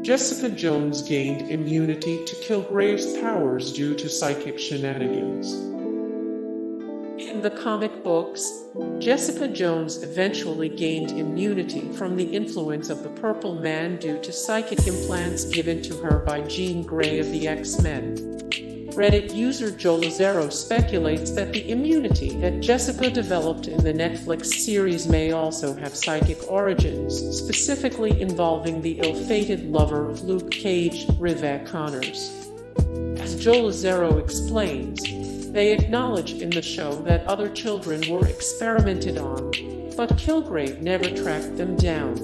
Jessica Jones gained immunity to Kilgrave's powers due to psychic shenanigans. In the comic books, Jessica Jones eventually gained immunity from the influence of the Purple Man due to psychic implants given to her by Jean Grey of the X-Men. Reddit user Jolazero speculates that the immunity that Jessica developed in the Netflix series may also have psychic origins, specifically involving the ill-fated lover of Luke Cage, Reva Connors. As Jolazero explains, they acknowledge in the show that other children were experimented on, but Kilgrave never tracked them down.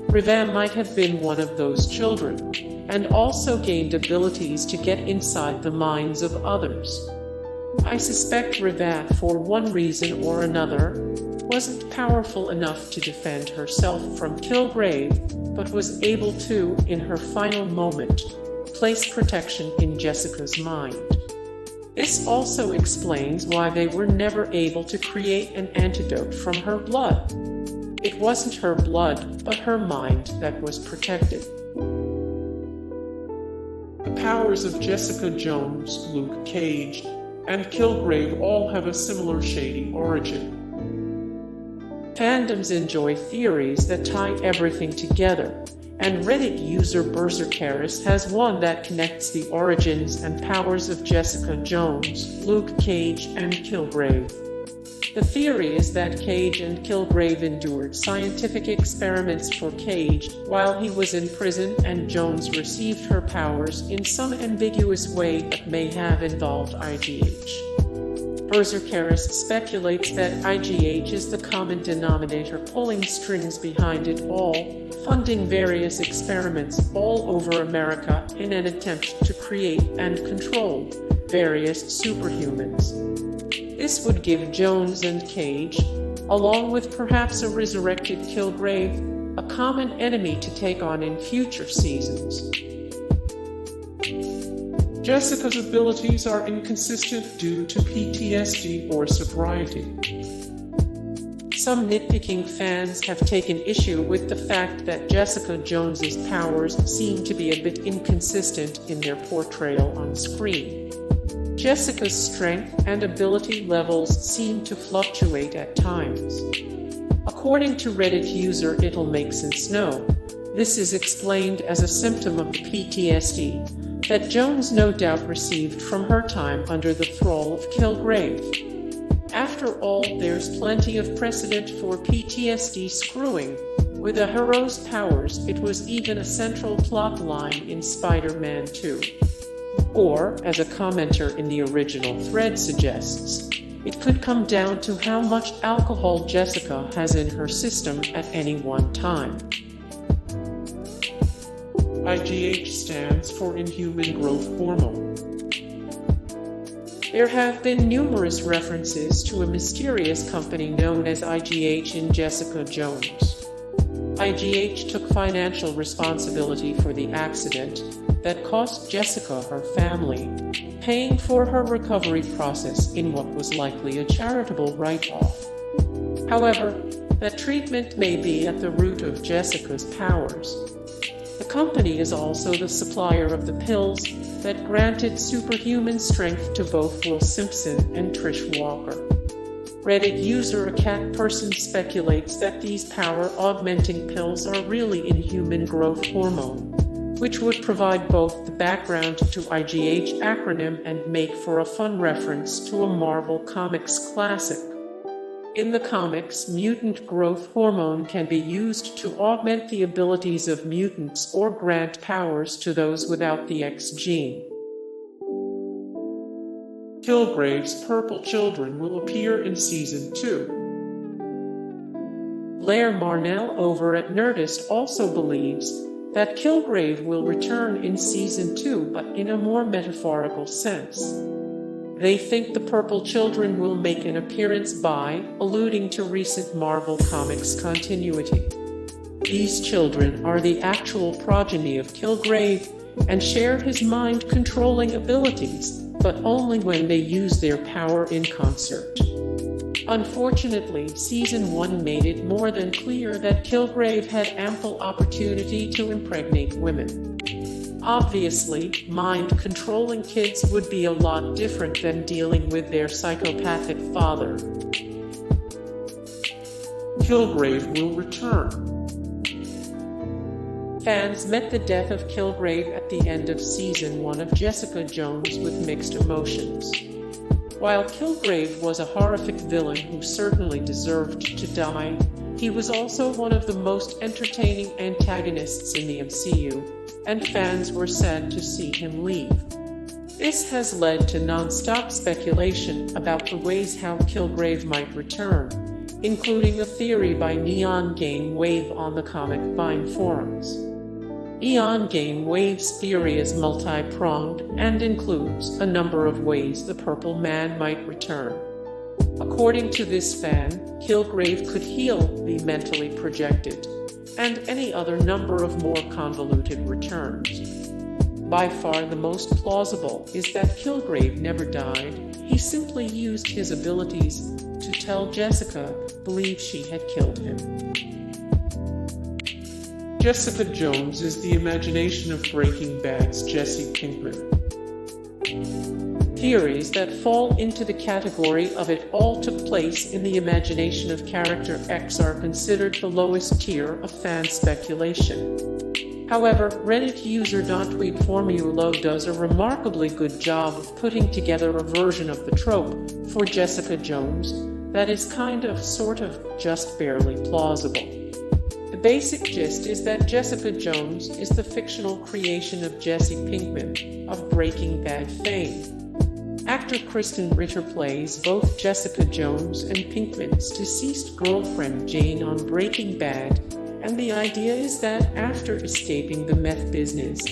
Reva might have been one of those children, and also gained abilities to get inside the minds of others. I suspect Reva, for one reason or another, wasn't powerful enough to defend herself from Kilgrave, but was able to, in her final moment, place protection in Jessica's mind. This also explains why they were never able to create an antidote from her blood. It wasn't her blood, but her mind that was protected. The powers of Jessica Jones, Luke Cage, and Kilgrave all have a similar shady origin. Fandoms enjoy theories that tie everything together, and Reddit user Berserkeris has one that connects the origins and powers of Jessica Jones, Luke Cage, and Kilgrave. The theory is that Cage and Kilgrave endured scientific experiments for Cage while he was in prison, and Jones received her powers in some ambiguous way that may have involved IGH. Berserkeris speculates that IGH is the common denominator pulling strings behind it all, funding various experiments all over America in an attempt to create and control various superhumans. This would give Jones and Cage, along with perhaps a resurrected Kilgrave, a common enemy to take on in future seasons. Jessica's abilities are inconsistent due to PTSD or sobriety. Some nitpicking fans have taken issue with the fact that Jessica Jones's powers seem to be a bit inconsistent in their portrayal on screen. Jessica's strength and ability levels seem to fluctuate at times. According to Reddit user It'll Make Sense Know, this is explained as a symptom of the PTSD that Jones no doubt received from her time under the thrall of Kilgrave. After all, there's plenty of precedent for PTSD screwing with a hero's powers. It was even a central plot line in Spider-Man 2. Or, as a commenter in the original thread suggests, it could come down to how much alcohol Jessica has in her system at any one time. IGH stands for Inhuman Growth Hormone. There have been numerous references to a mysterious company known as IGH in Jessica Jones. IGH took financial responsibility for the accident that cost Jessica her family, paying for her recovery process in what was likely a charitable write-off. However, that treatment may be at the root of Jessica's powers. The company is also the supplier of the pills that granted superhuman strength to both Will Simpson and Trish Walker. Reddit user aCatPerson speculates that these power-augmenting pills are really Inhuman Growth Hormone, which would provide both the background to IGH acronym and make for a fun reference to a Marvel Comics classic. In the comics, mutant growth hormone can be used to augment the abilities of mutants or grant powers to those without the X gene. Kilgrave's purple children will appear in Season 2. Blair Marnell over at Nerdist also believes that Kilgrave will return in Season 2, but in a more metaphorical sense. They think the Purple Children will make an appearance by, alluding to recent Marvel Comics continuity. These children are the actual progeny of Kilgrave and share his mind-controlling abilities, but only when they use their power in concert. Unfortunately, Season 1 made it more than clear that Kilgrave had ample opportunity to impregnate women. Obviously, mind-controlling kids would be a lot different than dealing with their psychopathic father. Kilgrave will return. Fans met the death of Kilgrave at the end of Season 1 of Jessica Jones with mixed emotions. While Kilgrave was a horrific villain who certainly deserved to die, he was also one of the most entertaining antagonists in the MCU, and fans were sad to see him leave. This has led to non-stop speculation about the ways how Kilgrave might return, including a theory by Neon Game Wave on the Comic Vine forums. Neon Game Wave's theory is multi-pronged and includes a number of ways the Purple Man might return. According to this fan, Kilgrave could heal the mentally projected, and any other number of more convoluted returns. By far the most plausible is that Kilgrave never died. He simply used his abilities to tell Jessica believe she had killed him. Jessica Jones is the imagination of Breaking Bad's Jesse Pinkman. Theories that fall into the category of it all took place in the imagination of character X are considered the lowest tier of fan speculation. However, Reddit user .Formulo does a remarkably good job of putting together a version of the trope for Jessica Jones that is kind of, sort of, just barely plausible. The basic gist is that Jessica Jones is the fictional creation of Jesse Pinkman of Breaking Bad fame. Actor Kristen Ritter plays both Jessica Jones and Pinkman's deceased girlfriend Jane on Breaking Bad, and the idea is that after escaping the meth business,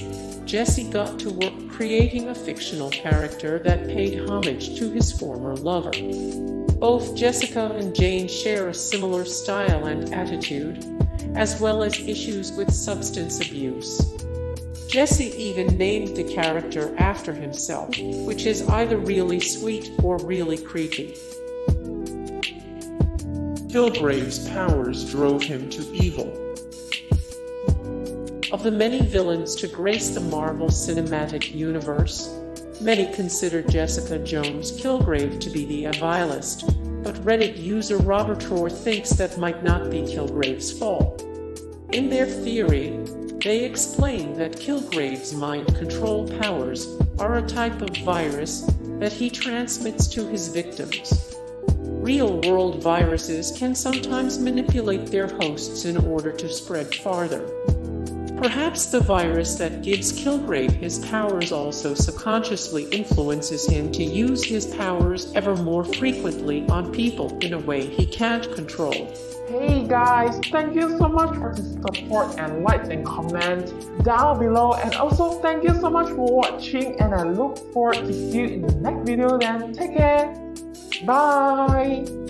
Jesse got to work creating a fictional character that paid homage to his former lover. Both Jessica and Jane share a similar style and attitude, as well as issues with substance abuse. Jesse even named the character after himself, which is either really sweet or really creepy. Kilgrave's powers drove him to evil. Of the many villains to grace the Marvel Cinematic Universe, many consider Jessica Jones' Kilgrave to be the vilest, but Reddit user Robert Rohr thinks that might not be Kilgrave's fault. In their theory, they explain that Kilgrave's mind control powers are a type of virus that he transmits to his victims. Real-world viruses can sometimes manipulate their hosts in order to spread farther. Perhaps the virus that gives Kilgrave his powers also subconsciously influences him to use his powers ever more frequently on people in a way he can't control. Hey guys, thank you so much for the support and likes and comments down below, and also thank you so much for watching, and I look forward to see you in the next video. Then take care, bye.